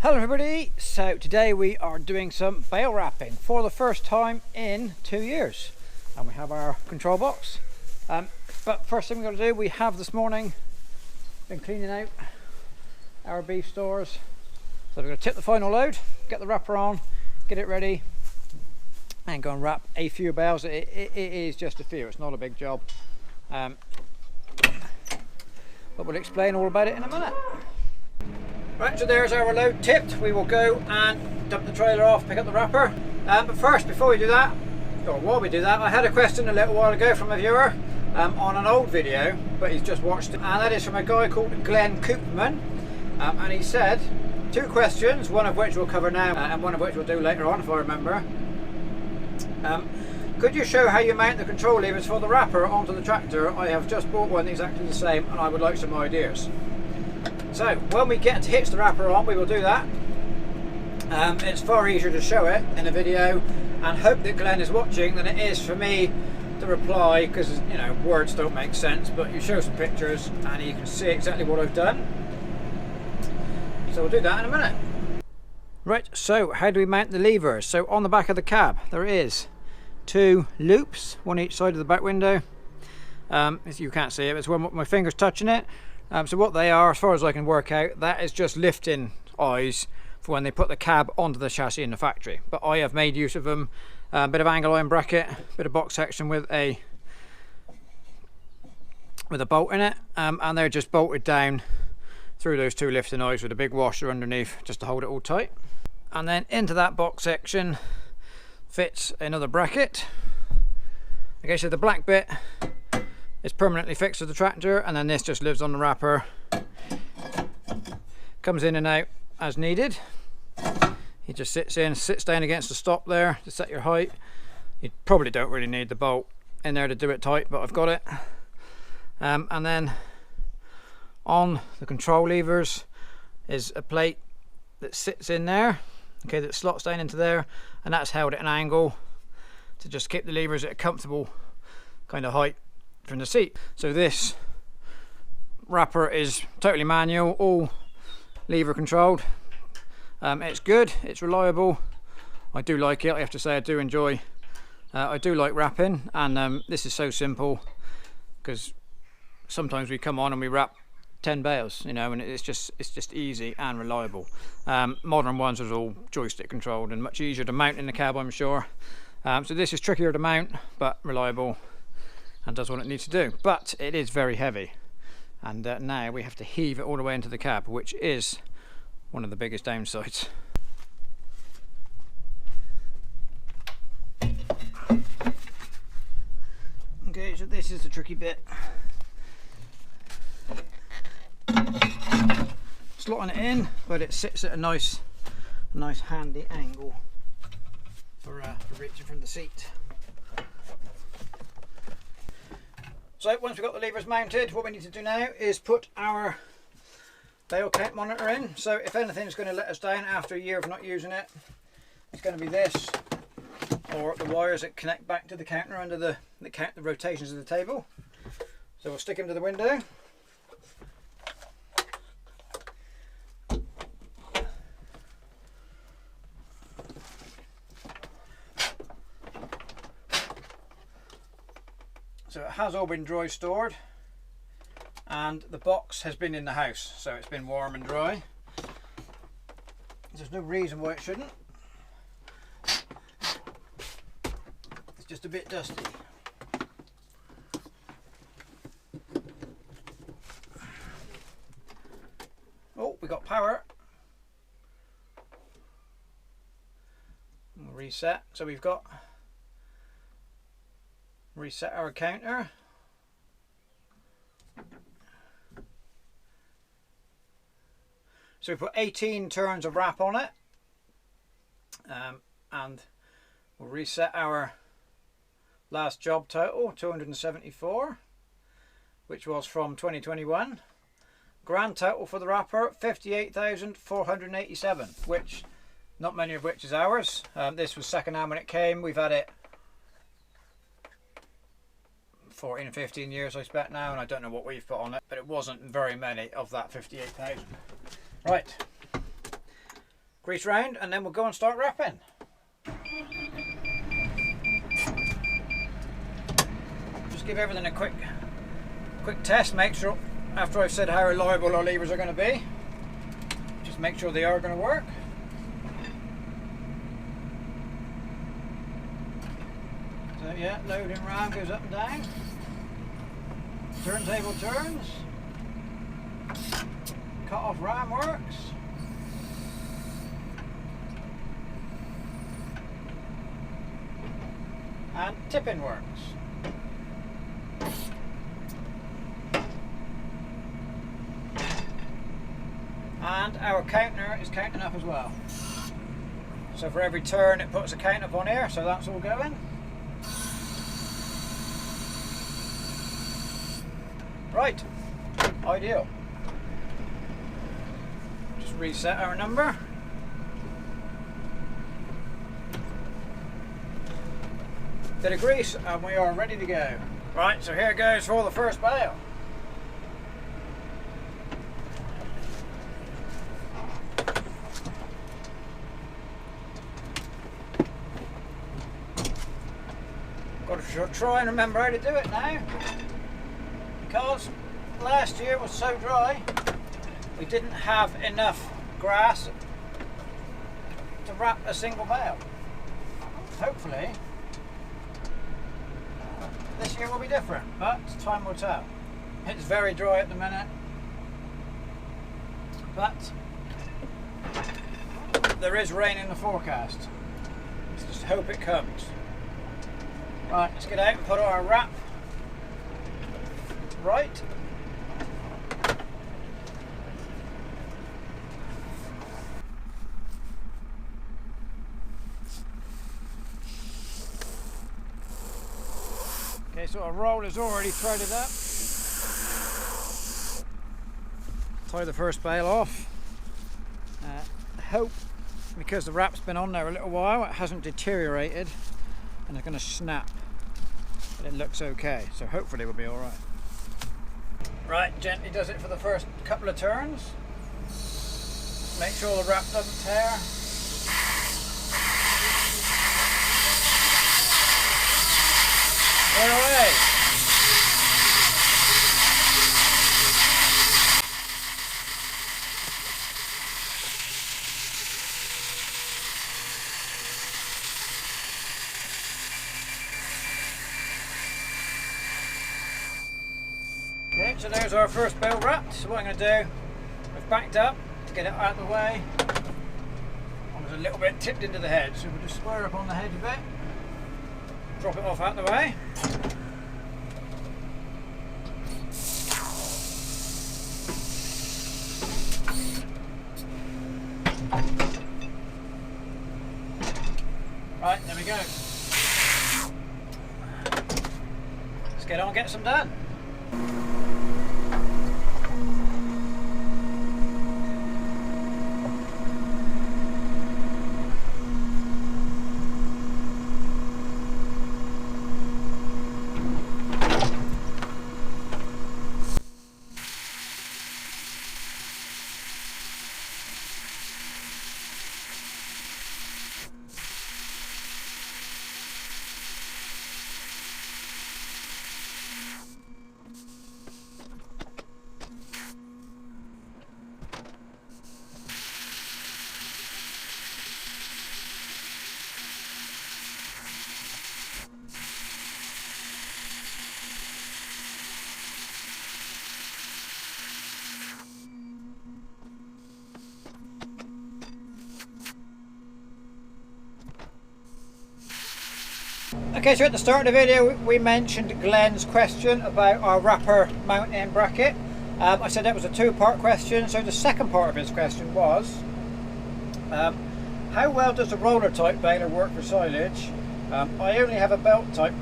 Hello everybody, so today we are doing some bale wrapping for the first time in 2 years, and we have our control box. But first thing we're going to do, we have this morning been cleaning out our beef stores, so we're going to tip the final load, get the wrapper on, get it ready and go and wrap a few bales. It is just a few, it's not a big job, but we'll explain all about it in a minute. Right, so there's our load tipped. We will go and dump the trailer off, pick up the wrapper. But first, before we do that, or while we do that, I had a question a little while ago from a viewer on an old video, but he's just watched it, and that is from a guy called Glenn Coopman. And he said 2 questions, one of which we'll cover now and one of which we'll do later on if I remember. Could you show how you mount the control levers for the wrapper onto the tractor? I have just bought one exactly the same and I would like some ideas. So when we get to hitch the wrapper on, we will do that. It's far easier to show it in a video and hope that Glenn is watching than it is for me to reply, because you know, words don't make sense, but you show some pictures and you can see exactly what I've done. So we'll do that in a minute. Right, so how do we mount the levers? So on the back of the cab there is 2 loops, one each side of the back window. You can't see it, but it's when my finger's touching it. So what they are, as far as I can work out, that is just lifting eyes for when they put the cab onto the chassis in the factory. But I have made use of them, a bit of angle iron bracket, bit of box section with a bolt in it, and they're just bolted down through those 2 lifting eyes with a big washer underneath just to hold it all tight. And then into that box section fits another bracket. Okay, so the black bit is permanently fixed to the tractor, and then this just lives on the wrapper, comes in and out as needed. He just sits down against the stop there to set your height. You probably don't really need the bolt in there to do it tight, but I've got it. And then on the control levers is a plate that sits in there, okay, that slots down into there, and that's held at an angle to just keep the levers at a comfortable kind of height from the seat. So this wrapper is totally manual, all lever controlled. It's good, it's reliable, I do like it. I have to say I do enjoy, I do like wrapping, and this is so simple, because sometimes we come on and we wrap 10 bales, you know, and it's just easy and reliable. Modern ones are all joystick controlled and much easier to mount in the cab, I'm sure. So this is trickier to mount but reliable and does what it needs to do, but it is very heavy, and now we have to heave it all the way into the cab, which is one of the biggest downsides. Okay, so this is the tricky bit. Slotting it in, but it sits at a nice handy angle for reaching from the seat. So once we've got the levers mounted, what we need to do now is put our bale count monitor in. So if anything is going to let us down after a year of not using it, it's going to be this, or the wires that connect back to the counter under the count the rotations of the table. So we'll stick them to the window. So it has all been dry stored, and the box has been in the house, so it's been warm and dry. There's no reason why it shouldn't. It's just a bit dusty. Oh, we got power. We'll reset. So we've got reset our counter. So we put 18 turns of wrap on it, and we'll reset our last job total, 274, which was from 2021. Grand total for the wrapper, 58,487, which not many of which is ours. This was second hand when it came. We've had it 14 or 15 years I expect now, and I don't know what we've put on it, but it wasn't very many of that 58,000. Right, grease round, and then we'll go and start wrapping. Just give everything a quick test, make sure after I've said how reliable our levers are going to be, just make sure they are going to work. So yeah, loading ram goes up and down, turntable turns, cut off ram works, and tipping works. And our counter is counting up as well. So for every turn it puts a count up on here, so that's all going. Right, ideal. Just reset our number. Bit of grease and we are ready to go. Right, so here goes for the first bale. Got to try and remember how to do it now, because last year was so dry we didn't have enough grass to wrap a single bale. Hopefully this year will be different, but time will tell. It's very dry at the minute, but there is rain in the forecast. Let's just hope it comes. Right, let's get out and put our wrap right. Okay, so our roll is already threaded up. Tie the first bale off. Hope, because the wrap's been on there a little while, it hasn't deteriorated and it's going to snap. But it looks okay, so hopefully we'll be alright. Right, gently does it for the first couple of turns. Make sure the wrap doesn't tear. We're away. Okay, so there's our first bale wrapped. So what I'm going to do, I've backed up to get it out of the way. I was a little bit tipped into the hedge, so we'll just square up on the hedge a bit. Drop it off out of the way. Right, there we go. Let's get on and get some done. Okay, so at the start of the video we mentioned Glenn's question about our wrapper mounting bracket. I said that was a two-part question, so the second part of his question was how well does the roller type baler work for silage? I only have a belt type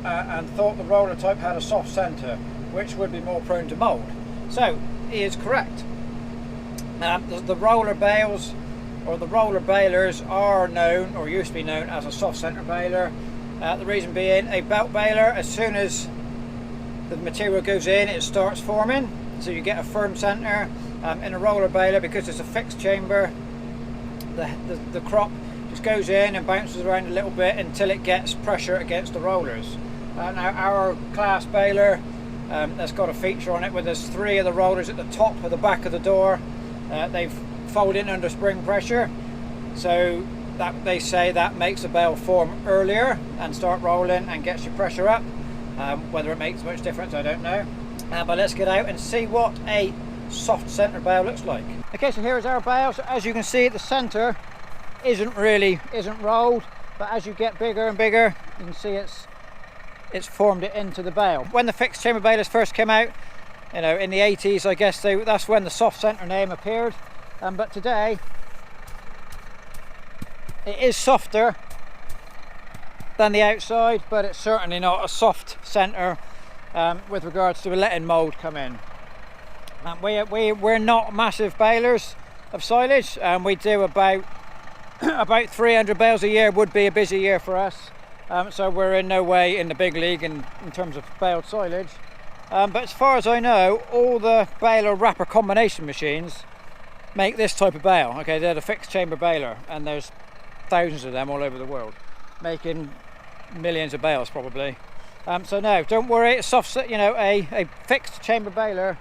and thought the roller type had a soft centre which would be more prone to mould. So he is correct. The roller bales or the roller balers are known, or used to be known, as a soft centre baler. The reason being, a belt baler, as soon as the material goes in, it starts forming, so you get a firm centre. In a roller baler, because it's a fixed chamber, the crop just goes in and bounces around a little bit until it gets pressure against the rollers. Now our class baler that's got a feature on it where there's 3 of the rollers at the top of the back of the door. They've folded in under spring pressure, so that they say that makes the bale form earlier and start rolling and gets your pressure up. Whether it makes much difference, I don't know. But let's get out and see what a soft centre bale looks like. Okay, so here is our bale. So as you can see, the centre isn't rolled, but as you get bigger and bigger, you can see it's formed it into the bale. When the fixed chamber balers first came out, you know, in the 80s, I guess that's when the soft centre name appeared. But today it is softer than the outside, but it's certainly not a soft centre with regards to letting mould come in. We're not massive balers of silage, and we do about 300 bales a year would be a busy year for us. So we're in no way in the big league in terms of baled silage. But as far as I know, all the baler wrapper combination machines make this type of bale. Okay, they're the fixed chamber baler, and there's thousands of them all over the world, making millions of bales probably. So no, don't worry. A fixed chamber baler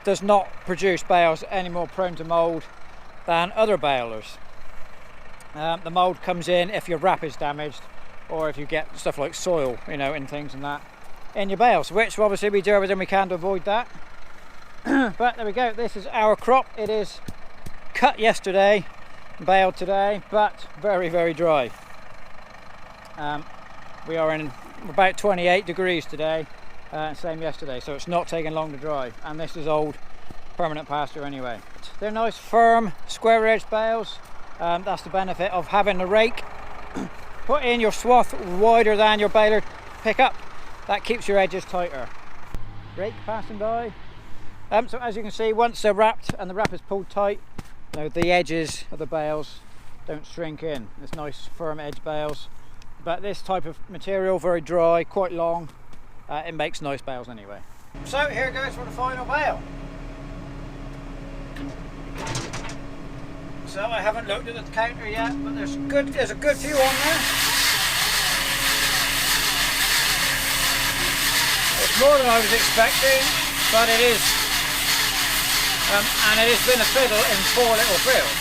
does not produce bales any more prone to mould than other balers. The mould comes in if your wrap is damaged, or if you get stuff like soil, you know, in things and that in your bales, which obviously we do everything we can to avoid that. But there we go, this is our crop. It is cut yesterday, baled today, but very, very dry. We are in about 28 degrees today, same yesterday, so it's not taking long to dry, and this is old permanent pasture anyway. They're nice firm square edged bales. That's the benefit of having the rake. Put in your swath wider than your baler pickup. That keeps your edges tighter. Rake passing by. So as you can see, once they're wrapped and the wrap is pulled tight, you know, the edges of the bales don't shrink in. It's nice firm edge bales. But this type of material, very dry, quite long, it makes nice bales anyway. So here goes for the final bale. So I haven't looked at the counter yet, but there's a good few on there. It's more than I was expecting, but it is, and it has been a fiddle in 4 little fields.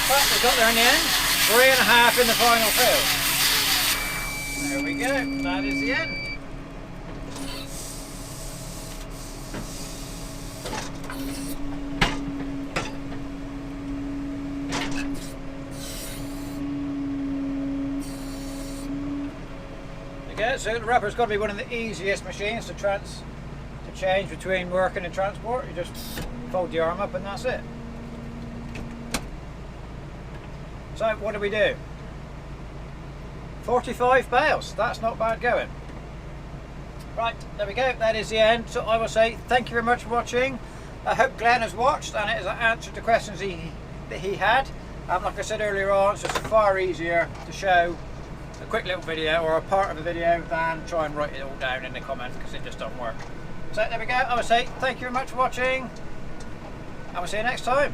But we got there in the end, 3.5 in the final field. There we go, that is the end. Okay, so the wrapper's got to be one of the easiest machines to change between working and transport. You just fold the arm up and that's it. So what do we do? 45 bales, that's not bad going. Right, there we go, that is the end. So I will say thank you very much for watching. I hope Glenn has watched and it has answered the questions that he had. Like I said earlier on, it's just far easier to show a quick little video or a part of a video than try and write it all down in the comments, because it just doesn't work. So there we go, I will say thank you very much for watching, and we'll see you next time.